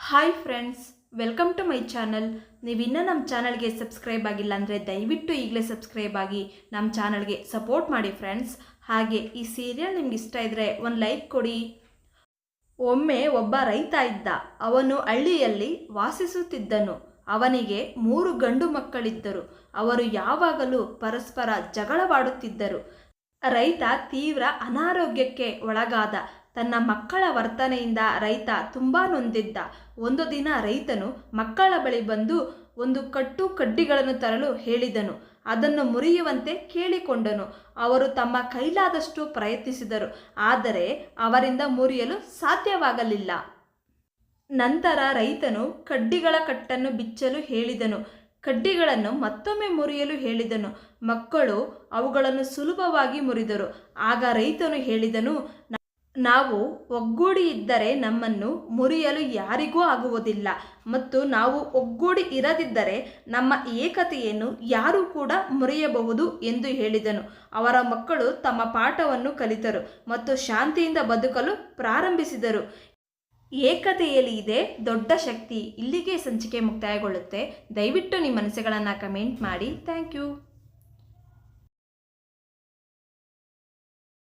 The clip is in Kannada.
Hi friends, welcome to my channel. ನೀವಿನ್ನೂ ನಮ್ಮ ಚಾನಲ್ಗೆ ಸಬ್ಸ್ಕ್ರೈಬ್ ಆಗಿಲ್ಲ ಅಂದರೆ ದಯವಿಟ್ಟು ಈಗಲೇ ಸಬ್ಸ್ಕ್ರೈಬ್ ಆಗಿ ನಮ್ಮ ಚಾನಲ್ಗೆ ಸಪೋರ್ಟ್ ಮಾಡಿ ಫ್ರೆಂಡ್ಸ್. ಹಾಗೆ ಈ ಸೀರಿಯಲ್ ನಿಮ್ಗೆ ಇಷ್ಟ ಇದ್ದರೆ ಒಂದು ಲೈಕ್ ಕೊಡಿ. ಒಮ್ಮೆ ಒಬ್ಬ ರೈತ ಇದ್ದ. ಅವನು ಹಳ್ಳಿಯಲ್ಲಿ ವಾಸಿಸುತ್ತಿದ್ದನು. ಅವನಿಗೆ 3 ಗಂಡು ಮಕ್ಕಳಿದ್ದರು. ಅವರು ಯಾವಾಗಲೂ ಪರಸ್ಪರ ಜಗಳವಾಡುತ್ತಿದ್ದರು. ರೈತ ತೀವ್ರ ಅನಾರೋಗ್ಯಕ್ಕೆ ಒಳಗಾದ. ತನ್ನ ಮಕ್ಕಳ ವರ್ತನೆಯಿಂದ ರೈತ ತುಂಬ ನೊಂದಿದ್ದ. ಒಂದು ದಿನ ರೈತನು ಮಕ್ಕಳ ಬಳಿ ಬಂದು ಒಂದು ಕಟ್ಟು ಕಡ್ಡಿಗಳನ್ನು ತರಲು ಹೇಳಿದನು. ಅದನ್ನು ಮುರಿಯುವಂತೆ ಕೇಳಿಕೊಂಡನು. ಅವರು ತಮ್ಮ ಕೈಲಾದಷ್ಟು ಪ್ರಯತ್ನಿಸಿದರು, ಆದರೆ ಅವರಿಂದ ಮುರಿಯಲು ಸಾಧ್ಯವಾಗಲಿಲ್ಲ. ನಂತರ ರೈತನು ಕಡ್ಡಿಗಳ ಕಟ್ಟನ್ನು ಬಿಚ್ಚಲು ಹೇಳಿದನು. ಕಡ್ಡಿಗಳನ್ನು ಮತ್ತೊಮ್ಮೆ ಮುರಿಯಲು ಹೇಳಿದನು. ಮಕ್ಕಳು ಅವುಗಳನ್ನು ಸುಲಭವಾಗಿ ಮುರಿದರು. ಆಗ ರೈತನು ಹೇಳಿದನು, ನಾವು ಒಗ್ಗೂಡಿ ಇದ್ದರೆ ನಮ್ಮನ್ನು ಮುರಿಯಲು ಯಾರಿಗೂ ಆಗುವುದಿಲ್ಲ, ಮತ್ತು ನಾವು ಒಗ್ಗೂಡಿ ಇರದಿದ್ದರೆ ನಮ್ಮ ಏಕತೆಯನ್ನು ಯಾರೂ ಕೂಡ ಮುರಿಯಬಹುದು ಎಂದು ಹೇಳಿದನು. ಅವರ ಮಕ್ಕಳು ತಮ್ಮ ಪಾಠವನ್ನು ಕಲಿತರು ಮತ್ತು ಶಾಂತಿಯಿಂದ ಬದುಕಲು ಪ್ರಾರಂಭಿಸಿದರು. ಏಕತೆಯಲ್ಲಿ ಇದೆ ದೊಡ್ಡ ಶಕ್ತಿ. ಇಲ್ಲಿಗೆ ಸಂಚಿಕೆ ಮುಕ್ತಾಯಗೊಳ್ಳುತ್ತೆ. ದಯವಿಟ್ಟು ನಿಮ್ಮ ಮನಸ್ಸುಗಳನ್ನು ಕಮೆಂಟ್ ಮಾಡಿ. Thank you.